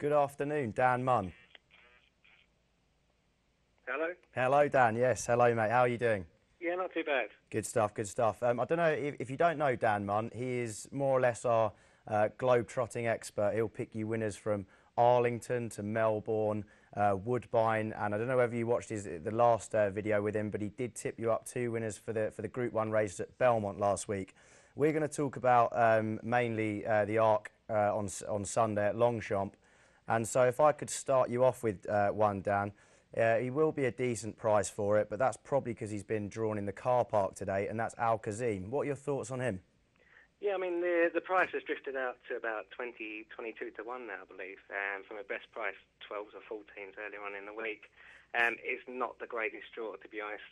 Good afternoon, Dan Munn. Hello? Hello, Dan. Yes, hello, mate. How are you doing? Yeah, not too bad. Good stuff, good stuff. I don't know if you don't know Dan Munn, he is more or less our globe-trotting expert. He'll pick you winners from Arlington to Melbourne, Woodbine, and I don't know whether you watched the last video with him, but he did tip you up 2 winners for the Group 1 race at Belmont last week. We're going to talk about mainly the Arc on Sunday at Longchamp. And so if I could start you off with one, Dan, he will be a decent price for it, but that's probably because he's been drawn in the car park today, and that's Al Kazim. What are your thoughts on him? Yeah, I mean, the price has drifted out to about 22 to 1 now, I believe, from a best price 12s or 14s earlier on in the week. It's not the greatest draw, to be honest.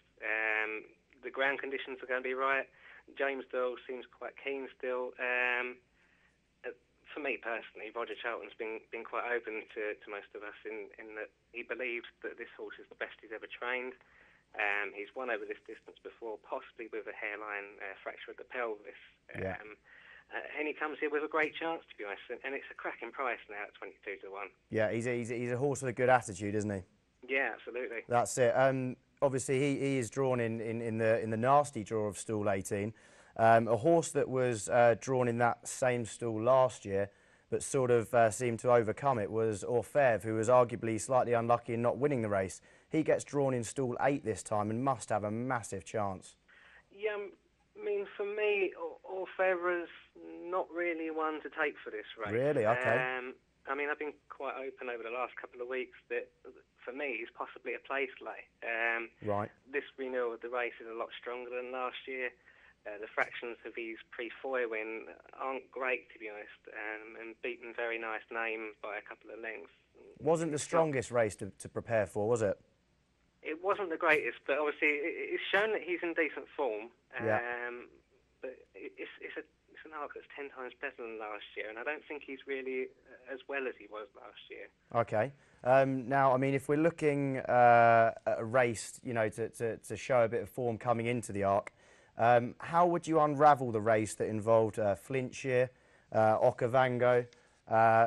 The ground conditions are going to be right. James Doyle seems quite keen still. For me personally, Roger Charlton's been quite open to most of us in that he believes that this horse is the best he's ever trained. He's won over this distance before, possibly with a hairline fracture of the pelvis. Yeah. And he comes here with a great chance, to be honest, and it's a cracking price now at 22 to 1. Yeah, he's a horse with a good attitude, isn't he? Yeah, absolutely. That's it. Obviously, he is drawn in the nasty draw of Stool 18. A horse that was drawn in that same stall last year, but sort of seemed to overcome it, was Orfebe, who was arguably slightly unlucky in not winning the race. He gets drawn in stall 8 this time and must have a massive chance. Yeah, I mean, for me, Orfebe is not really one to take for this race. Really? Okay. I mean, I've been quite open over the last couple of weeks that, for me, he's possibly a place lay. Right. This renewal of the race is a lot stronger than last year. The fractions of his pre-Foy win aren't great, to be honest, and beaten very nice name by a couple of lengths. Wasn't the strongest race to prepare for, was it? It wasn't the greatest, but obviously it's shown that he's in decent form. Yeah. But it's an Arc that's 10 times better than last year, and I don't think he's really as well as he was last year. Okay. Now, I mean, if we're looking at a race, you know, to show a bit of form coming into the Arc, how would you unravel the race that involved Flintshire, Okavango,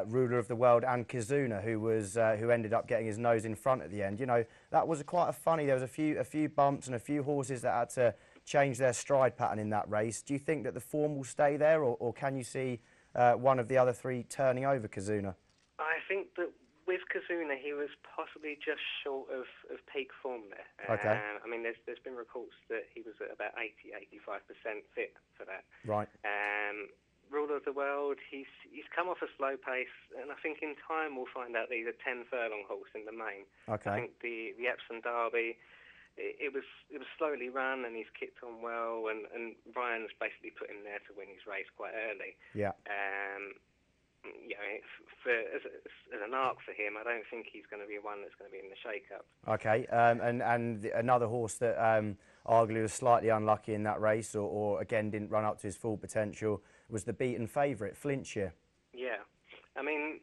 Ruler of the World, and Kazuna, who ended up getting his nose in front at the end? You know, that was quite a funny. There was a few bumps and a few horses that had to change their stride pattern in that race. Do you think that the form will stay there, or can you see one of the other 3 turning over Kazuna? I think that with Kazuna, he was possibly just short of peak form there. Okay. I mean, there's been reports that he was at about 80-85% fit for that. Right. Ruler of the World, he's come off a slow pace, and I think in time we'll find out that he's a 10 furlong horse in the main. Okay. I think the Epsom Derby, it was slowly run, and he's kicked on well, and Brian's basically put him there to win his race quite early. Yeah. You know, as an Arc for him, I don't think he's going to be one that's going to be in the shake-up. Okay, and another horse that arguably was slightly unlucky in that race, or again didn't run up to his full potential, was the beaten favourite, Flintshire. Yeah, I mean,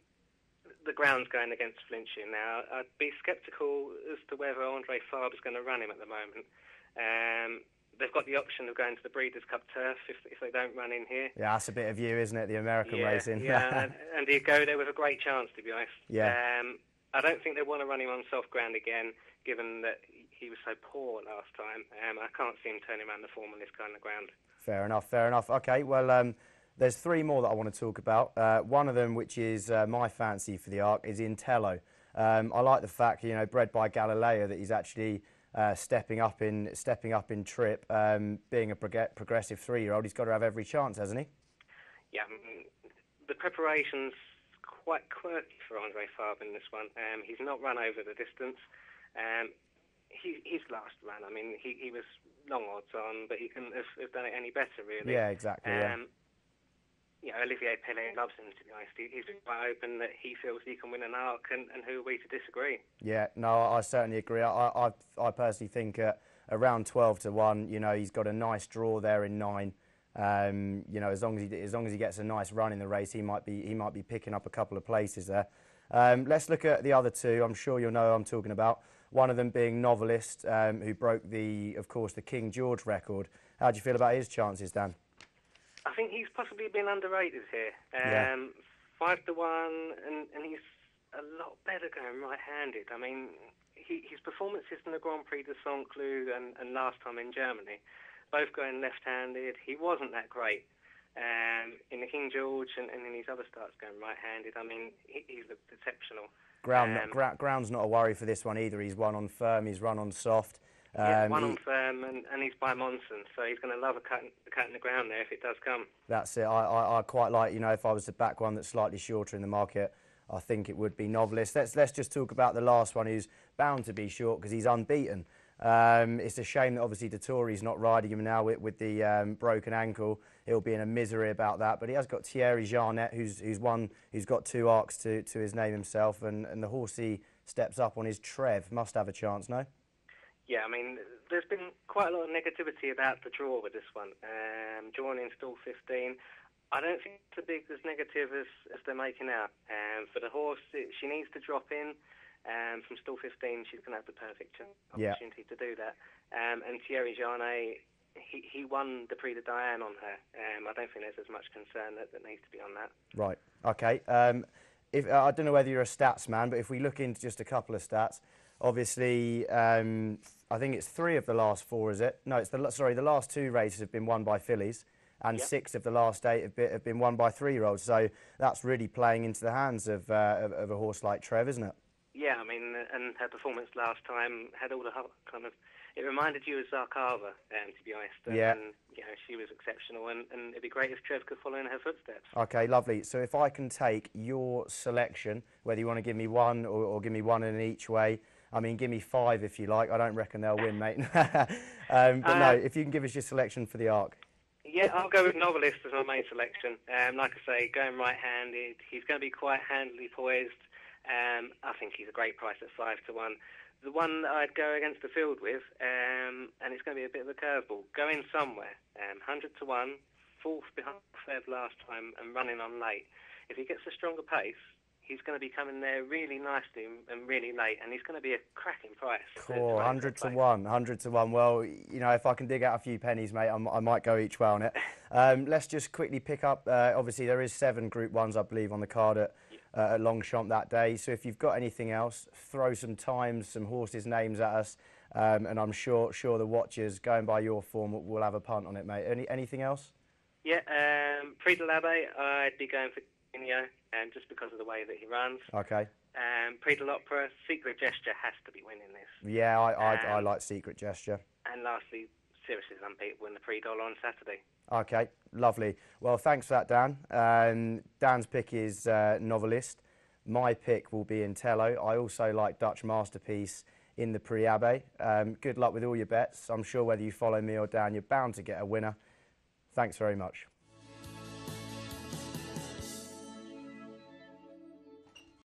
the ground's going against Flintshire now. I'd be sceptical as to whether Andre Farve is going to run him at the moment. They've got the option of going to the Breeders' Cup turf if they don't run in here. Yeah, that's a bit of you, isn't it, the American racing? Yeah, and he'd go there with a great chance, to be honest. Yeah. I don't think they want to run him on soft ground again, given that he was so poor last time. I can't see him turning around the form on this kind of ground. Fair enough, fair enough. Okay, well, there's 3 more that I want to talk about. One of them, which is my fancy for the Arc, is Intello. I like the fact, you know, bred by Galileo, that he's actually stepping up in trip, being a progressive 3-year-old. He's got to have every chance, hasn't he? Yeah, the preparation's quite quirky for Andre Farve in this one. He's not run over the distance. His last run, I mean, he was long odds on, but he couldn't have done it any better, really. Yeah, exactly. You know, Olivier Pellet loves him, to be honest. He's been quite open that he feels he can win an Arc, and who are we to disagree? Yeah, no, I certainly agree. I personally think around 12 to 1, you know, he's got a nice draw there in 9. You know, as long as he gets a nice run in the race, he might be picking up a couple of places there. Let's look at the other 2. I'm sure you'll know who I'm talking about. One of them being Novelist, who broke of course, the King George record. How do you feel about his chances, Dan? I think he's possibly been underrated here. 5 to 1, and he's a lot better going right-handed. I mean, his performances in the Grand Prix de Saint-Cloud and last time in Germany, both going left-handed. He wasn't that great in the King George and in his other starts going right-handed. I mean, he's exceptional. Ground's not a worry for this one either. He's won on firm, he's run on soft. One on firm, and he's by Monson, so he's going to love a cut in the ground there if it does come. That's it. I quite like, you know, if I was to back one that's slightly shorter in the market, I think it would be Novelist. Let's just talk about the last one, who's bound to be short because he's unbeaten. It's a shame that obviously Dettori's not riding him now with the broken ankle. He'll be in a misery about that. But he has got Thierry Jarnet, who's got 2 arcs to his name himself, and the horse he steps up on is Treve. Must have a chance, no? Yeah, I mean, there's been quite a lot of negativity about the draw with this one. Drawn in stall 15. I don't think it's as big as negative as they're making out. For the horse, she needs to drop in. From stall 15, she's going to have the perfect opportunity to do that. And Thierry Jarnet, he won the Prix de Diane on her. I don't think there's as much concern that needs to be on that. Right, OK. I don't know whether you're a stats man, but if we look into just a couple of stats, obviously, I think it's 3 of the last 4, is it? No, it's the last 2 races have been won by fillies, and 6 of the last 8 have been won by 3-year-olds. So that's really playing into the hands of a horse like Treve, isn't it? Yeah, I mean, and her performance last time had all the kind of... It reminded you of Zarkava, to be honest. And, you know, she was exceptional, and it'd be great if Treve could follow in her footsteps. OK, lovely. So if I can take your selection, whether you want to give me one or give me one in each way, I mean, give me 5 if you like. I don't reckon they'll win, mate. But no, if you can give us your selection for the Arc. Yeah, I'll go with Novelist as my main selection. Like I say, going right-handed. He's going to be quite handily poised. I think he's a great price at 5 to 1. The one that I'd go against the field with, and it's going to be a bit of a curveball, going somewhere, 100 to 1, 4th behind Farve last time and running on late. If he gets a stronger pace, he's going to be coming there really nicely and really late, and he's going to be a cracking price. Cool, 100 to 1, 100 to 1. Well, you know, if I can dig out a few pennies, mate, I might go each way on it. Let's just quickly pick up, obviously there is 7 Group 1s, I believe, on the card at Longchamp that day. So if you've got anything else, throw some times, some horses' names at us, and I'm sure the watchers, going by your form, will have a punt on it, mate. Anything else? Yeah, Prix de l'Abbé, I'd be going for Inyo, just because of the way that he runs. Okay. Prix de l'Opera, Secret Gesture has to be winning this. Yeah, I like Secret Gesture. And lastly, Seriously Unbeatable in the Prix d'Or on Saturday. Okay, lovely. Well, thanks for that, Dan. Dan's pick is Novelist. My pick will be Intello. I also like Dutch Masterpiece in the Prix Abbé. Good luck with all your bets. I'm sure whether you follow me or Dan, you're bound to get a winner. Thanks very much.